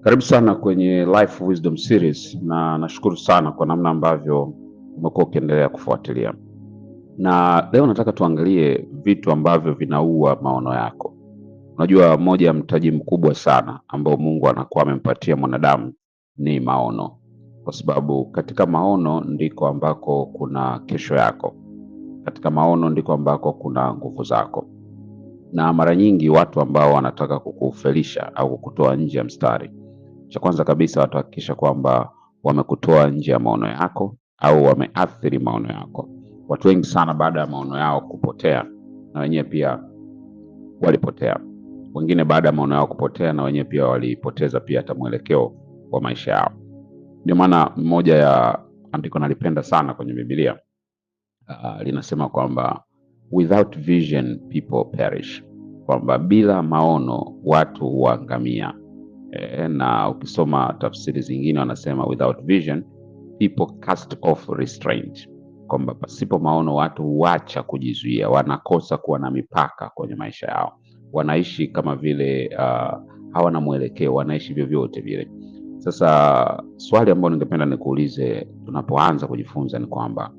Karibu sana kwenye Life Wisdom Series na nashukuru sana kwa namna ambavyo umekuwa ukiendelea kufuatilia. Na leo nataka tuangalie vitu ambavyo vinaua maono yako. Unajua moja ya mtaji mkubwa sana ambao Mungu anakuwa amempatia mwanadamu ni maono. Kwa sababu katika maono ndiko ambako kuna kesho yako. Katika maono ndiko ambako kuna nguvu zako. Na mara nyingi watu ambao wanataka kukufelisha au kukutoa nje ya mstari, cha kwanza kabisa watahakikisha kwamba wamekutoa nje ya maono yako au wameathiri maono yako. Watu wengi sana baada ya maono yao kupotea na wenyewe pia walipotea. Wengine baada ya maono yao kupotea na wenyewe pia walipoteza pia hata mwelekeo wa maisha yao. Ndio maana mmoja ya andiko nalipenda sana kwenye Biblia linasema kwamba without vision people perish, kwamba bila maono watu huangamia. Na ukisoma tafsiri zingine wanasema without vision people cast off restraint, kwamba pasipo maono watu huacha kujizuia, wanakosa kuwa na mipaka kwenye maisha yao, wanaishi kama vile hawana mwelekeo, wanaishi vyovyote vile. Sasa swali ambalo ningependa nikuulize tunapoanza kujifunza ni kwamba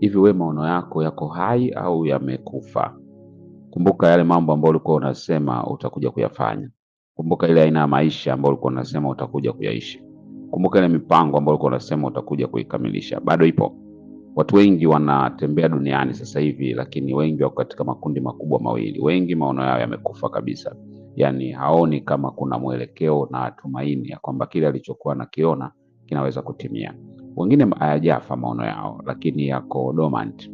hivi wewe maono yako yako hai au yamekufa? Kumbuka yale mambo ambayo ulikuwa unasema utakuja kuyafanya. Kumbuka ile aina ya maisha ambayo ulikuwa unasema utakuja kuyaishi. Kumbuka ile mipango ambayo ulikuwa unasema utakuja kuikamilisha. Bado ipo. Watu wengi wanatembea duniani sasa hivi, lakini wengi wako katika makundi makubwa mawili. Wengi maono yao yamekufa kabisa. Yaani haoni kama kuna mwelekeo na tumaini ya kwamba kile alichokuwa anakiona kinaweza kutimia. Wengine hayajafa maono yao, lakini yako dormant,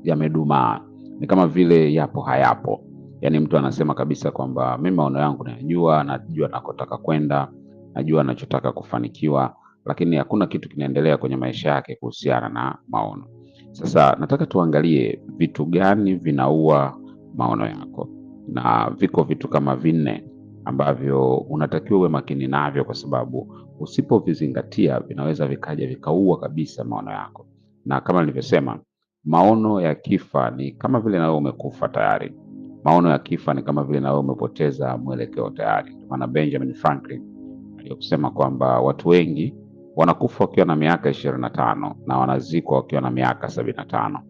yamedumaa, ni kama vile yapo hayapo. Yaani mtu anasema kabisa kwamba mimi maono yangu najua nakotaka kwenda, najua nachotaka kufanikiwa, lakini hakuna kitu kinaendelea kwenye maisha yake kuhusiana na maono. Sasa nataka tuangalie vitu gani vinaua maono yako, na viko vitu kama 4 ambavyo unatakiwa uwe makini navyo, kwa sababu usipovizingatia vinaweza vikaja vikaua kabisa maono yako. Na kama nilivyosema, maono ya kifa ni kama vile na wewe umekufa tayari. Maono ya kifa ni kama vile na wewe umepoteza mwelekeo tayari. Kwa maana Benjamin Franklin aliyokusema kwamba watu wengi wanakufa wakiwa na miaka 25 na wanazikwa wakiwa na miaka 75.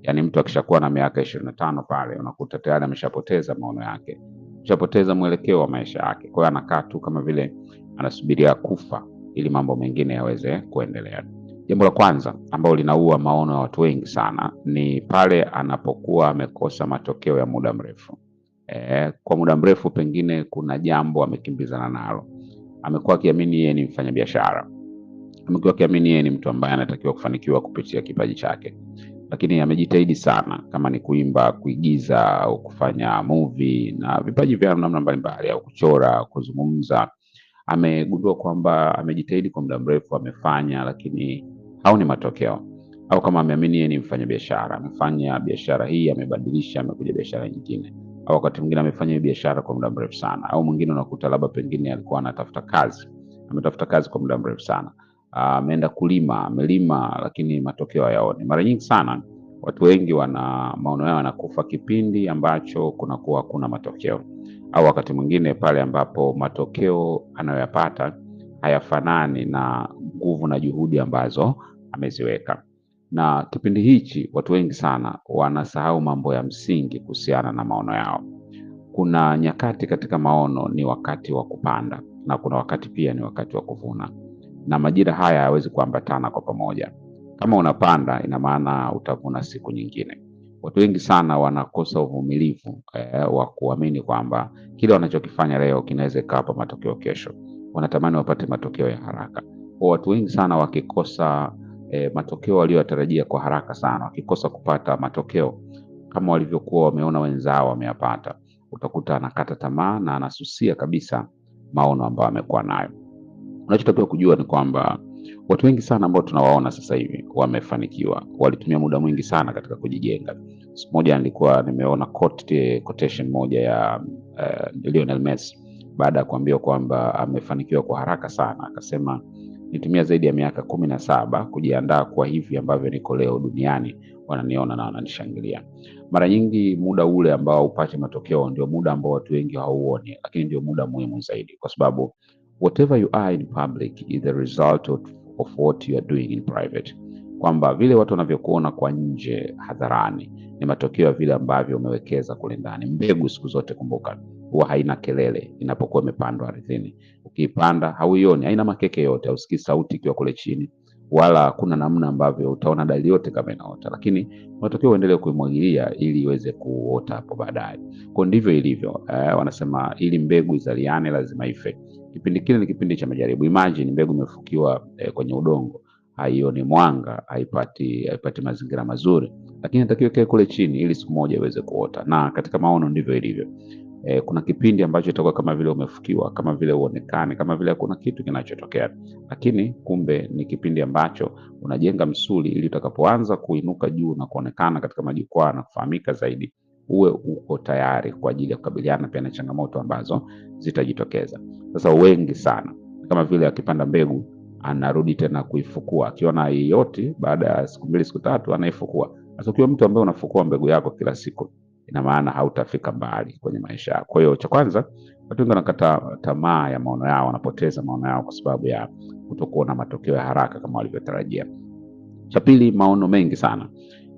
Yaani mtu akishakuwa na miaka 25 pale unakuta tayari ameshapoteza maono yake. Ameshapoteza mwelekeo wa maisha yake. Kwa hiyo anakaa tu kama vile anasubiria kufa ili mambo mengine yaweze kuendelea. Jambo la kwanza ambalo linaua maono ya watu wengi sana ni pale anapokuwa amekosa matokeo ya muda mrefu. Kwa muda mrefu pengine kuna jambo amekimbizana nalo. Amekuwa akiamini yeye ni mfanyabiashara. Amekuwa akiamini yeye ni mtu ambaye anatakiwa kufanikiwa kupitia kipaji chake. Lakini amejitahidi sana, kama ni kuimba, kuigiza au kufanya movie na vipaji vya namna mbalimbali, au kuchora, kuzungumza. Amegundua kwamba amejitahidi kwa muda mrefu, amefanya, lakini haoni matokeo. Au kama ameamini yeye ni mfanyabiashara, amefanya biashara hii, amebadilisha, amekuja biashara nyingine. Au wakati mwingine amefanya hii biashara kwa muda mrefu sana. Au mwingine unakuta labda pengine alikuwa anatafuta kazi. Ametafuta kazi kwa muda mrefu sana. Ameenda kulima, amelima, lakini matokeo hayaoni. Mara nyingi sana watu wengi wana maono yao yanakufa kipindi ambacho kunakuwa hakuna matokeo, au wakati mwingine pale ambapo matokeo anayoyapata hayafanani na nguvu na juhudi ambazo ameziweka. Na kipindi hichi watu wengi sana wanasahau mambo ya msingi kuhusiana na maono yao. Kuna nyakati katika maono ni wakati wa kupanda, na kuna wakati pia ni wakati wa kuvuna. Na majira haya hayawezi kuambatana kwa pamoja. Kama unapanda ina maana utavuna siku nyingine. Watu wengi sana wanakosa uvumilivu wa kuamini kwamba kile wanachokifanya leo kinaweza kapa matokeo kesho. Wanatamani wapate matokeo ya haraka. Watu wengi sana wakikosa matokeo waliotarajia kwa haraka sana, wakikosa kupata matokeo kama walivyokuwa wameona wenzao wameyapata, utakuta anakata tamaa na anasusia kabisa maono ambayo amekuwa nayo. Unachotakiwa kujua ni kwamba watu wengi sana ambao tunawaona sasa hivi wamefanikiwa, walitumia muda mwingi sana katika kujijenga. Siku moja nilikuwa nimeona quotation moja ya Lionel Messi baada ya kuambiwa kwamba amefanikiwa kwa haraka sana. Akasema, nitumia zaidi ya miaka 17 kujiandaa kwa hivi ambavyo niko leo duniani, wananiona na wananishangilia. Mara nyingi muda ule ambao upate matokeo ndio muda ambao watu wengi hauoni, lakini ndio muda muhimu zaidi, kwa sababu whatever you are in public is the result of what you are doing in private, kwamba vile watu wanavyokuona kwa nje hadharani ni matokeo ya vile ambavyo umewekeza kule ndani. Mbegu siku zote, kumbuka, huwa haina kelele inapokuwa imepandwa ardhini. Ukiipanda hauioni, haina makeke yote, hausikii sauti ikiwa kule chini, wala hakuna namna ambavyo utaona dalili yote kama inaota, lakini unatakiwa uendelee kuimwagilia ili iweze kuota hapo baadaye. Kwa ndivyo ilivyo. Wanasema ili mbegu izaliane lazima ife. Kipindi kile ni kipindi cha majaribu. Imagine mbegu imefukiwa kwenye udongo, haioni mwanga, haipati mazingira mazuri, lakini inatakiwa ikae kule chini ili siku moja iweze kuota. Na katika maono ndivyo ilivyo. Kuna kipindi ambacho itakuwa kama vile umefukiwa, kama vile uonekane, kama vile kuna kitu kinachotokea, lakini kumbe ni kipindi ambacho unajenga msuli ili utakapoanza kuinuka juu na kuonekana katika majukwaa na kufahamika zaidi, uwe uko tayari kwa ajili ya kukabiliana pia na changamoto ambazo zitajitokeza. Sasa wengi sana kama vile akipanda mbegu anarudi tena kuifukua, akiona yote baada ya siku 2 siku 3 anaifukua. Sasa ukiwa mtu ambaye unafukua mbegu yako kila siku, ina maana hautafika mbali kwenye maisha yako. Kwa hiyo cha kwanza, watu wengi wanakata tamaa ya maono yao, wanapoteza maono yao kwa sababu ya kutokuona matokeo ya haraka kama walivyotarajia. Cha pili, maono mengi sana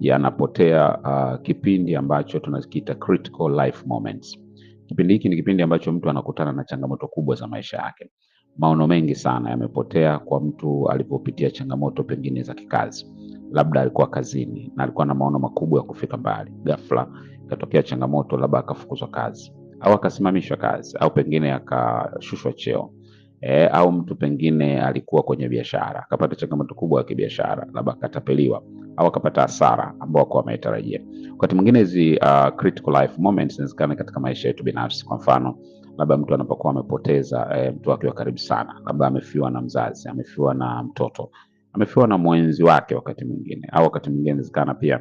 yanapotea kipindi ambacho tunakiita critical life moments. Kipindi hiki ni kipindi ambacho mtu anakutana na changamoto kubwa za maisha yake. Maono mengi sana yamepotea kwa mtu alipopitia changamoto pengine za kikazi. Labda alikuwa kazini na alikuwa na maono makubwa ya kufika mbali. Ghafla ikatokea changamoto, labda akafukuzwa kazi au akasimamishwa kazi au pengine akashushwa cheo. Au mtu pengine alikuwa kwenye biashara akapata changamoto kubwa ya kibiashara, labda akatapeliwa au akapata hasara ambayo kwa ametarajia. Wakati mwingine hizi critical life moments zinawezekana katika maisha yetu binafsi. Kwa mfano, labda mtu anapokuwa amepoteza mtu wake wa karibu sana, labda amefiwa na mzazi, amefiwa na mtoto, amefiwa na mwenzi wake wakati mwingine, au wakati mwingine inawezekana pia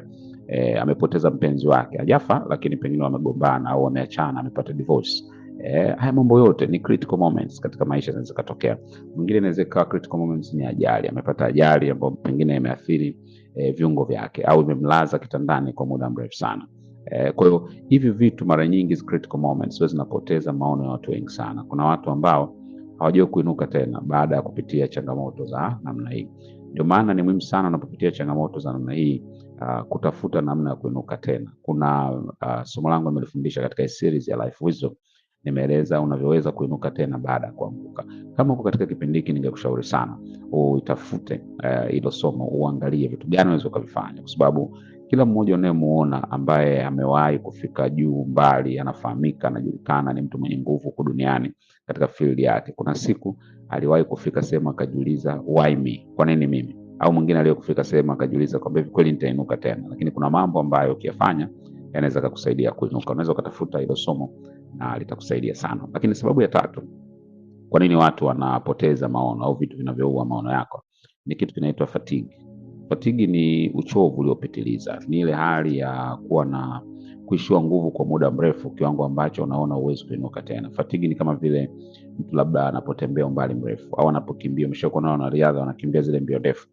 amepoteza mpenzi wake, hajafa lakini pengine wamegombana au wameachana, amepata divorce. Haya mambo yote ni critical moments katika maisha, zinaweza kutokea. Mwingine inaweza kuwa critical moments ni ajali, amepata ajali ambayo pengine imeathiri viungo vyake au imemlaza kitandani kwa muda mrefu sana. Kwa hiyo hivi vitu mara nyingi critical moments zinapoteza maono ya watu wengi sana. Kuna watu ambao hawajui kuinuka tena baada ya kupitia changamoto za namna hii. Ndio maana ni muhimu sana unapopitia changamoto za namna hii kutafuta namna ya kuinuka tena. Kuna somo langu nimelifundisha katika series ya Life Wisdom, nimeeleza unavyoweza kuinuka tena baada ya kuanguka. Kama uko katika kipindi hiki, ningekushauri sana uitafute hilo somo, uangalie vitu gani unaweza kufanya, kwa sababu kila mmoja unayemuona ambaye amewahi kufika juu mbali, anafahamika, anajulikana, ni mtu mwenye nguvu huko duniani katika field yake. Kuna siku aliwahi kufika sehemu akajiuliza why me, kwa nini mimi? Au mwingine aliyekufika sehemu akajiuliza kwamba kweli nitainuka tena. Lakini kuna mambo ambayo ukiyafanya yanaweza kukusaidia kuinuka. Unaweza kutafuta hilo somo na litakusaidia sana. Lakini sababu ya tatu, kwa nini watu wanapoteza maono au vitu vinavyoua maono yako, ni kitu kinaitwa fatigue. Fatigue ni uchovu uliopitiliza. Ni ile hali ya kuwa na kuishiwa nguvu kwa muda mrefu, kiwango ambacho unaona uwezo kuinuka tena. Fatigue ni kama vile mtu labda anapotembea umbali mrefu au anapokimbia. Umeshakuwa unaona wanariadha wanakimbia zile mbio ndefu.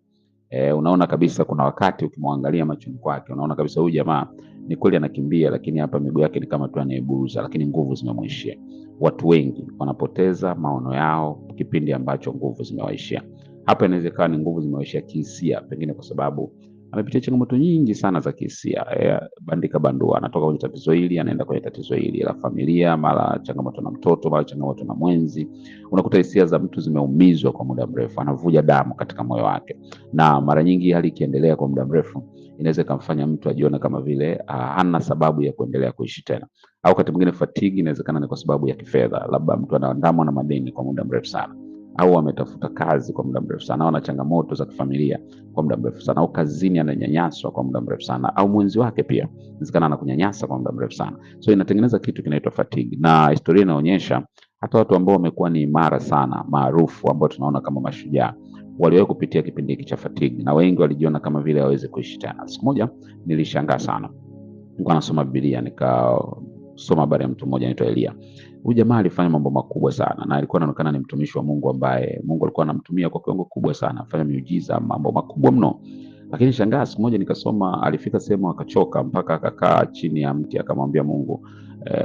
Unaona kabisa kuna wakati ukimwangalia machoni kwake unaona kabisa huyu jamaa ni kweli anakimbia, lakini hapa miguu yake ni kama tu anayeburuza, lakini nguvu zimemwishia. Watu wengi wanapoteza maono yao kipindi ambacho nguvu zimewaishia. Hapa inawezekana ni nguvu zimewaishia kihisia, pengine kwa sababu amepitia changamoto nyingi sana za kihisia. Bandika bandua, anatoka kwenye tatizo hili anaenda kwenye tatizo hili la familia, mara changamoto na mtoto, mara changamoto na mwenzi. Unakuta hisia za mtu zimeumizwa kwa muda mrefu, anavuja damu katika moyo wake. Na mara nyingi hali ikiendelea kwa muda mrefu inaweza kumfanya mtu ajione kama vile hana sababu ya kuendelea kuishi tena. Au wakati mwingine fatigue inawezekana ni kwa sababu ya kifedha, labda mtu anaandamwa na madeni kwa muda mrefu sana, au ametafuta kazi kwa muda mrefu sana, au ana changamoto za kifamilia kwa muda mrefu sana, au kazini ananyanyaswa kwa muda mrefu sana, au mwenzi wake pia inawezekana anakunyanyasa kwa muda mrefu sana. So inatengeneza kitu kinaitwa fatigue. Na historia inaonyesha hata watu ambao wamekuwa ni imara sana, maarufu, ambao tunaona kama mashujaa, waliwahi kupitia kipindi hiki cha fatigue, na wengi walijiona kama vile hawezi kuishi tena. Siku moja nilishangaa sana, nilikuwa nasoma Biblia, nikasoma habari ya mtu mmoja anaitwa Elia. Huyu jamaa alifanya mambo makubwa sana na alikuwa anaonekana ni mtumishi wa Mungu ambaye Mungu alikuwa anamtumia kwa kiwango kubwa sana, afanya miujiza, mambo makubwa mno. Lakini shangaa, siku moja nikasoma alifika sehemu akachoka mpaka akakaa chini ya mti akamwambia Mungu,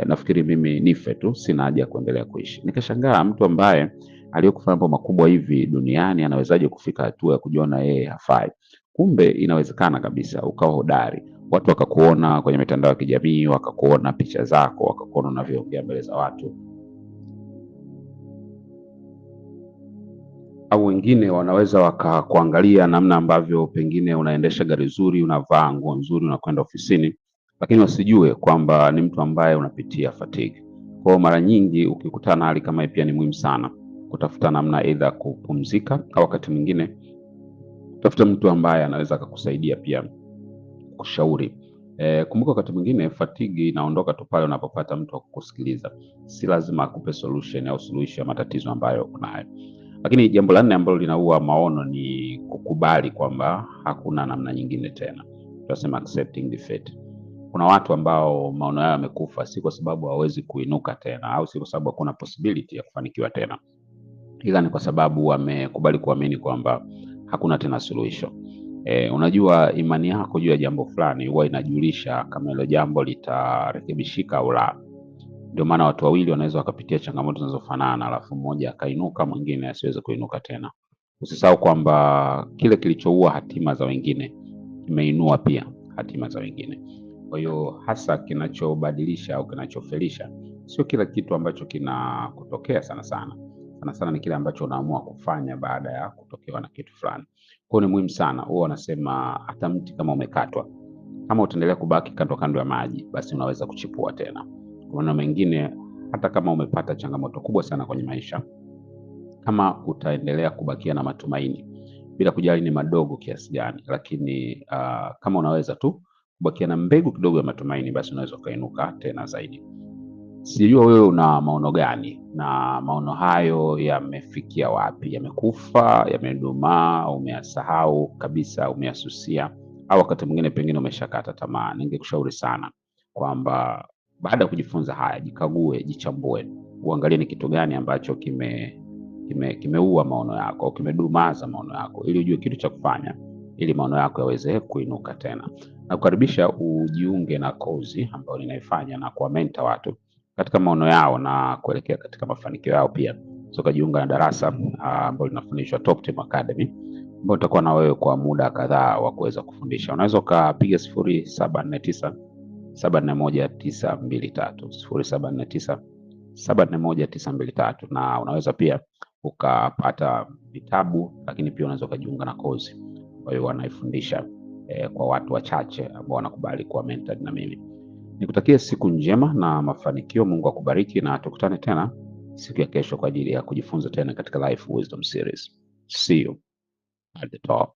nafikiri mimi nife tu, sina haja ya kuendelea kuishi. Nikashangaa, mtu ambaye aliyekufanya mambo makubwa hivi duniani anawezaje kufika hatua ya kujiona yeye hafai? Kumbe inawezekana kabisa ukawa hodari, watu wakakuona kwenye mitandao ya kijamii, wakakuona picha zako, wakakuona unavyoongea mbele za watu, au wengine wanaweza wakakuangalia namna ambavyo pengine unaendesha gari zuri, unavaa nguo nzuri, unakwenda ofisini, lakini wasijue kwamba ni mtu ambaye unapitia fatigue. Kwa hiyo mara nyingi ukikutana na hali kama hii, pia ni muhimu sana kutafuta namna aidha kupumzika, au wakati mwingine tafuta mtu ambaye anaweza akakusaidia pia kushauri. Kumbuka wakati mwingine fatigue inaondoka tu pale unapopata mtu wa kukusikiliza. Si lazima akupe solution au suluhisho ya matatizo ambayo unayo. Lakini jambo la nne ambalo linaua maono ni kukubali kwamba hakuna namna nyingine tena. Tunasema accepting defeat. Kuna watu ambao maono yao yamekufa, si kwa sababu hawezi kuinuka tena, au si kwa sababu hakuna possibility ya kufanikiwa tena, ila ni kwa sababu wamekubali kuamini kwamba hakuna tena suluhisho. Unajua, imani yako juu ya jambo fulani huwa inajulisha kama hilo jambo litarekebishika au la. Ndio maana watu wawili wanaweza wakapitia changamoto zinazofanana, alafu mmoja akainuka, mwingine asiweze kuinuka tena. Usisahau kwamba kile kilichoua hatima za wengine kimeinua pia hatima za wengine. Kwa hiyo hasa kinachobadilisha au kinachofelisha sio kila kitu ambacho kinakutokea sana sana ni kile ambacho unaamua kufanya baada ya kutokewa na kitu fulani. Kwa hiyo ni muhimu sana, huwa wanasema hata mti kama umekatwa, kama utaendelea kubaki kando kando ya maji, basi unaweza kuchipua tena. Kwa maana mengine, hata kama umepata changamoto kubwa sana kwenye maisha, kama utaendelea kubakia na matumaini bila kujali ni madogo kiasi gani, lakini kama unaweza tu kubakia na mbegu kidogo ya matumaini, basi unaweza ukainuka tena zaidi. Sijua wewe una maono gani, na maono hayo yamefikia wapi? Yamekufa, yamedumaa, umeyasahau kabisa, umeyasusia, au wakati mwingine pengine umeshakata tamaa? Ningekushauri sana kwamba baada ya kujifunza haya, jikague, jichambue, uangalie ni kitu gani ambacho kimeua maono yako au kimedumaza maono yako, ili ujue kitu cha kufanya ili maono yako yaweze kuinuka tena. Na kukaribisha ujiunge na kozi ambayo ninaifanya na kuwamenta watu katika maono yao na kuelekea katika mafanikio yao pia. So kajiunga na darasa ambalo linafundishwa Top Team Academy, ambao utakuwa na wewe kwa muda kadhaa wa kuweza kufundisha. Unaweza ukapiga 0749 741 923 0749 741 923, na unaweza pia ukapata vitabu, lakini pia unaweza ukajiunga na kozi. Kwa hiyo wanaifundisha kwa watu wachache ambao wanakubali kuwa mentored na mimi. Nikutakie siku njema na mafanikio. Mungu akubariki, na tukutane tena siku ya kesho kwa ajili ya kujifunza tena katika Life Wisdom Series. See you at the top.